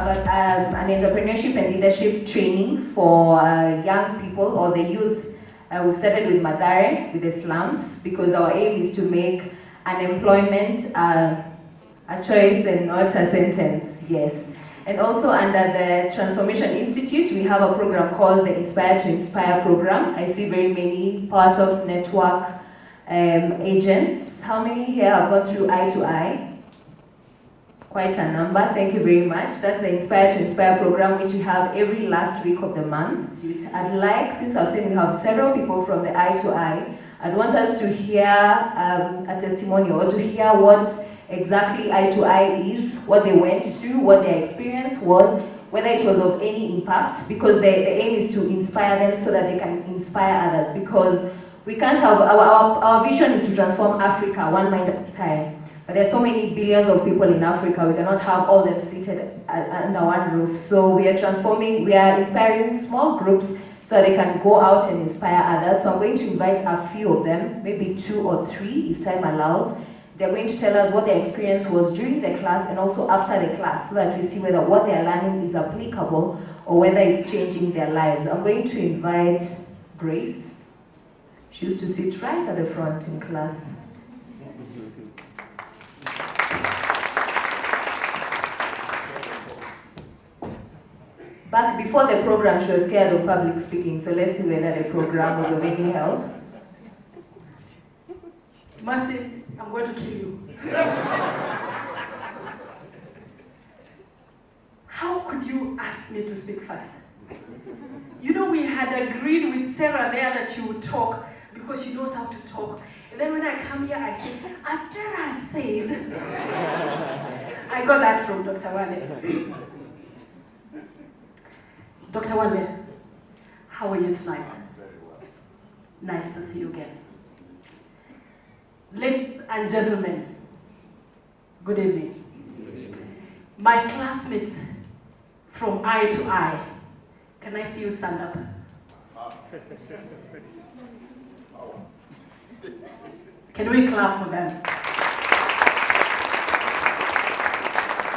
an entrepreneurship and leadership training for young people or the youth. We've started with Madare, with the slums, because our aim is to make unemployment a choice and not a sentence, yes. And also under the Transformation Institute, we have a program called the Inspire to Inspire program. I see very many Powertalks network agents. How many here have gone through Eye to Eye? Quite a number, thank you very much. That's the Inspire to Inspire program, which we have every last week of the month. I'd like, since I've seen we have several people from the Eye to Eye, I'd want us to hear a testimonial, or to hear what exactly Eye to Eye is, what they went through, what their experience was, whether it was of any impact, because the aim is to inspire them so that they can inspire others, because we can't have, our vision is to transform Africa one mind at a time. But there's so many billions of people in Africa, we cannot have all them seated under one roof. So we are inspiring small groups so that they can go out and inspire others. So I'm going to invite a few of them, maybe 2 or 3 if time allows. They're going to tell us what their experience was during the class and also after the class, so that we see whether what they're learning is applicable or whether it's changing their lives. I'm going to invite Grace. She used to sit right at the front in class. Back before the program, she was scared of public speaking, so let's see whether the program was of any help. Mercy, I'm going to kill you. How could you ask me to speak first? You know, we had agreed with Sarah there that she would talk because she knows how to talk. And then when I come here, I say, as Sarah said, I got that from Dr. Wale. Dr. Wale, how are you tonight? Very well. Nice to see you again. Ladies and gentlemen, good evening. Good evening. My classmates from Eye to Eye, can I see you stand up? Can we clap for them?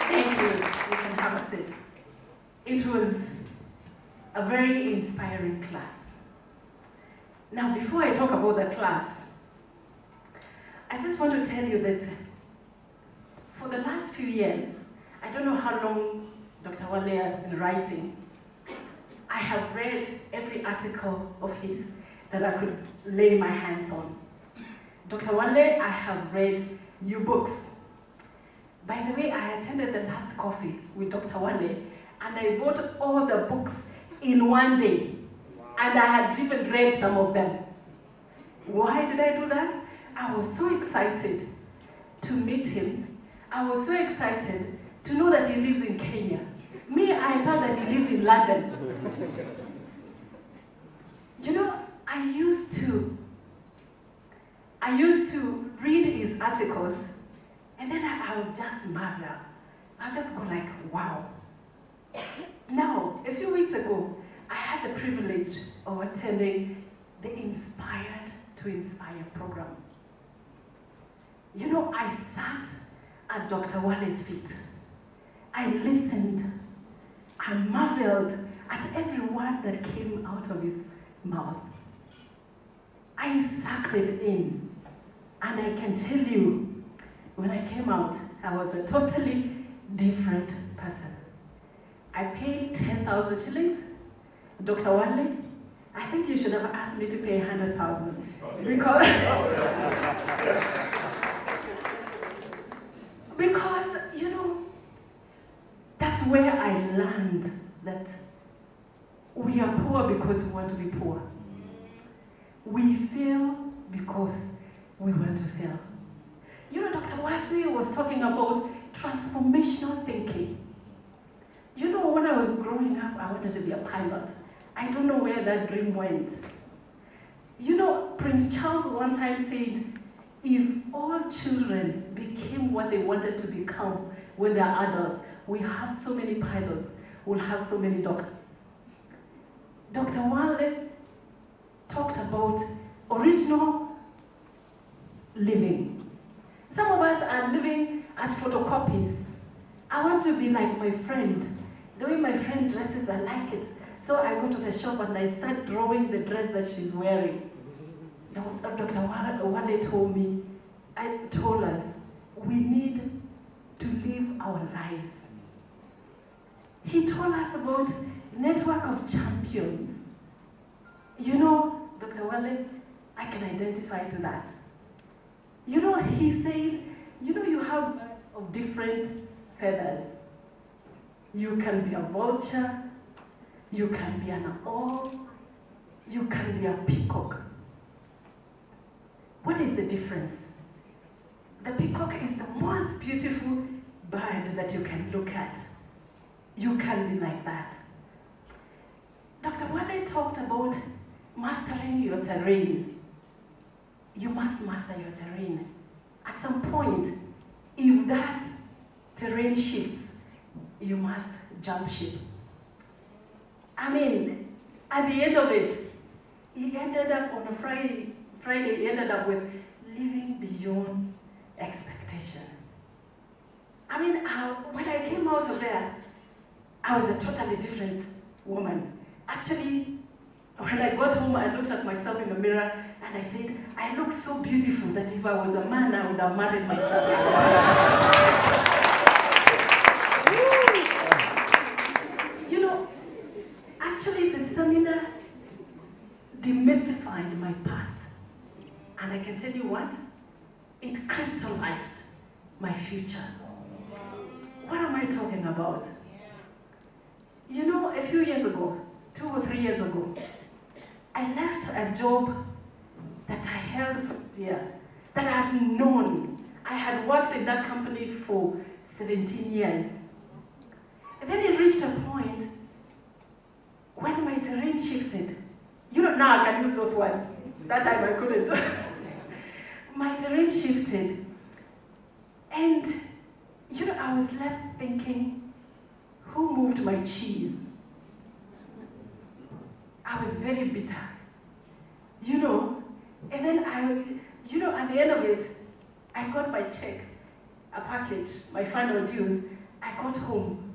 Thank you. You can have a seat. It was a very inspiring class. Now, before I talk about the class, I just want to tell you that for the last few years, I don't know how long Dr. Wale has been writing, I have read every article of his that I could lay my hands on. Dr. Wale, I have read your books. By the way, I attended the last coffee with Dr. Wale, and I bought all the books in one day. Wow. And I had even read some of them. Why did I do that? I was so excited to meet him. I was so excited to know that he lives in Kenya. Me, I thought that he lives in London. You know, I used to read his articles, and then I would just marvel. I'll just go like, wow. Now, a few weeks ago, I had the privilege of attending the Inspired to Inspire program. You know, I sat at Dr. Wale's feet. I listened. I marveled at every word that came out of his mouth. I sucked it in. And I can tell you, when I came out, I was a totally different person. I paid 10,000 shillings. Dr. Wale, I think you should have asked me to pay 100,000. Because, you know, that's where I learned that we are poor because we want to be poor. We fail because we want to fail. You know, Dr. Wale was talking about transformational thinking. You know, when I was growing up, I wanted to be a pilot. I don't know where that dream went. You know, Prince Charles one time said, if all children became what they wanted to become when they're adults, we have so many pilots, we'll have so many doctors. Dr. Wale talked about original living. Some of us are living as photocopies. I want to be like my friend. The way my friend dresses, I like it. So I go to the shop and I start drawing the dress that she's wearing. Dr. Wale told us, we need to live our lives. He told us about network of champions. You know, Dr. Wale, I can identify to that. You know, he said, you know, you have birds of different feathers. You can be a vulture, you can be an owl, you can be a peacock. What is the difference? The peacock is the most beautiful bird that you can look at. You can be like that. Dr. Wale talked about mastering your terrain. You must master your terrain. At some point, if that terrain shifts, you must jump ship. I mean, at the end of it, he ended up on a Friday, he ended up with living beyond expectation. I mean, when I came out of there, I was a totally different woman. Actually, when I got home, I looked at myself in the mirror and I said, I look so beautiful that if I was a man, I would have married myself. You know, actually the seminar demystified my past. And I can tell you what, it crystallized my future. What am I talking about? You know, a few years ago, 2 or 3 years ago, I left a job that I held so dear, that I had known. I had worked in that company for 17 years. And then it reached a point when my terrain shifted. You know, now I can use those words. That time I couldn't. My terrain shifted. And, you know, I was left thinking, who moved my cheese? I was very bitter. You know, and then at the end of it, I got my check, a package, my final dues. I got home.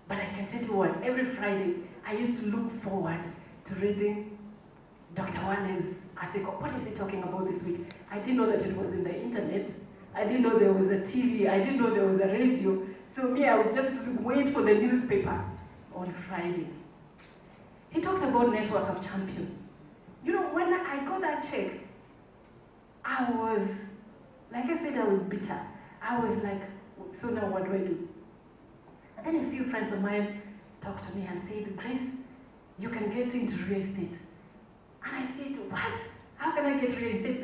But I can tell you what, every Friday, I used to look forward to reading Dr. Wale's article. What is he talking about this week? I didn't know that it was in the internet. I didn't know there was a TV. I didn't know there was a radio. So me, I would just wait for the newspaper on Friday. He talked about network of champions. You know, when I got that check, I was, like I said, I was bitter. I was like, so now what do I do? And then a few friends of mine talked to me and said, Grace, you can get into real estate. And I said, what? How can I get real estate?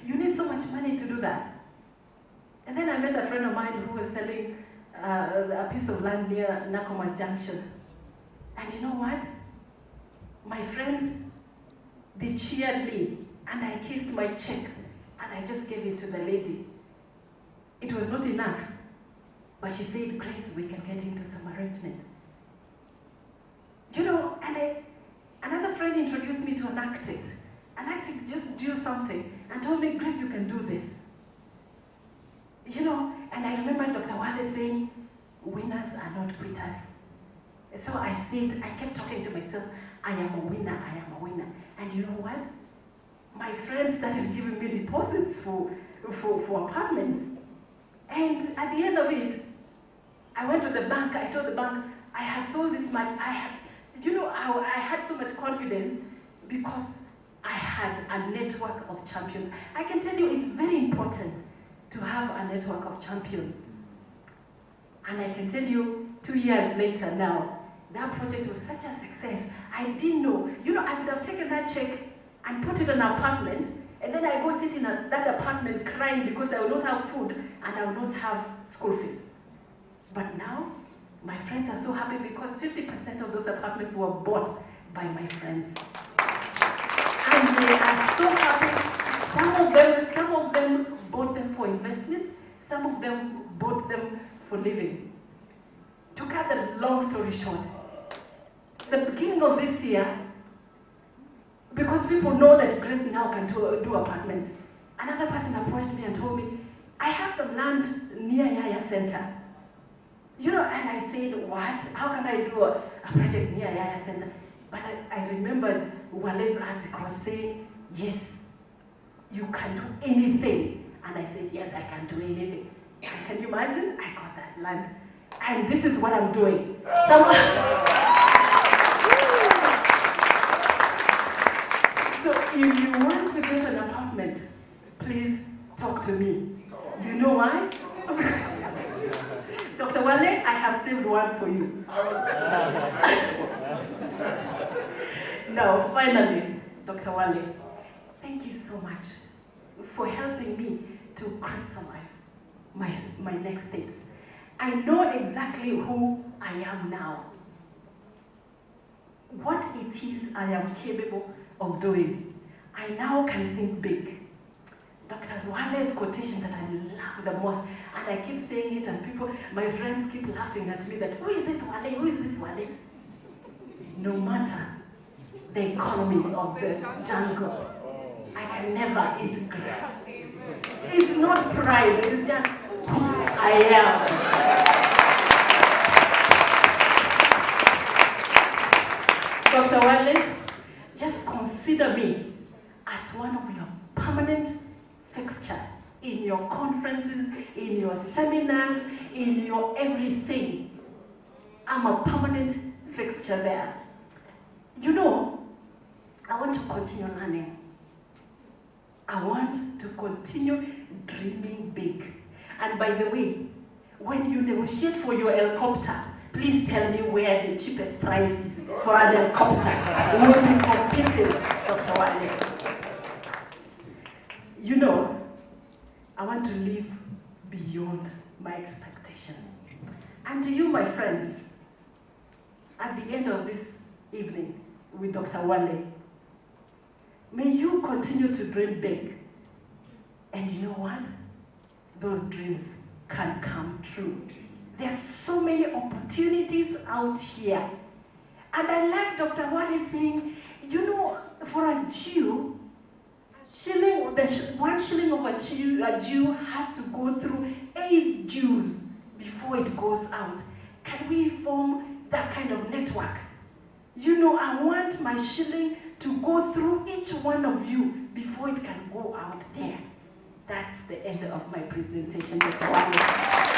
You need so much money to do that. And then I met a friend of mine who was selling a piece of land near Nakoma Junction. And you know what? My friends, they cheered me, and I kissed my check, and I just gave it to the lady. It was not enough, but she said, Grace, we can get into some arrangement. You know, and another friend introduced me to an architect. An architect just do something and told me, Grace, you can do this. You know, and I remember Dr. Wale saying, winners are not quitters. So I kept talking to myself, I am a winner, I am a winner. And you know what? My friends started giving me deposits for apartments. And at the end of it, I went to the bank, I told the bank, I have sold this much. I had so much confidence because I had a network of champions. I can tell you it's very important to have a network of champions. And I can tell you, 2 years later now, that project was such a success. I didn't know. You know, I would have taken that check and put it in an apartment, and then I go sit in that apartment crying because I will not have food and I will not have school fees. But now, my friends are so happy because 50% of those apartments were bought by my friends. And they are so happy. Some of them bought them for investment, some of them bought them for living. To cut the long story short, the beginning of this year, because people know that Grace now can do apartments, another person approached me and told me, I have some land near Yaya Center. You know, and I said, what? How can I do a project near Yaya Center? But I remembered Wale's article saying, yes, you can do anything. And I said, yes, I can do anything. And can you imagine? I got that land. And this is what I'm doing. So if you want to get an apartment, please talk to me. You know why? Dr. Wale, I have saved one for you. Now, finally, Dr. Wale, thank you so much for helping me to crystallize my next steps. I know exactly who I am now, what it is I am capable of doing. I now can think big. Dr. Wale's quotation that I love the most, and I keep saying it, and people, my friends keep laughing at me that, who is this Wale? Who is this Wale? No matter the economy of the jungle, I can never eat grass. It's not pride, it's just who I am. Dr. Wale, just consider me as one of your permanent fixture in your conferences, in your seminars, in your everything. I'm a permanent fixture there. You know, I want to continue learning. I want to continue dreaming big. And by the way, when you negotiate for your helicopter, please tell me where the cheapest price is for an helicopter. We will be competing, Dr. Wale. You know, I want to live beyond my expectation. And to you, my friends, at the end of this evening with Dr. Wale, may you continue to dream big. And you know what? Those dreams can come true. There's so many opportunities out here. And I like Dr. Wale saying, you know, for a Jew, 1 shilling of a Jew has to go through 8 Jews before it goes out. Can we form that kind of network? You know, I want my shilling to go through each one of you before it can go out there. That's the end of my presentation, Dr. Wale.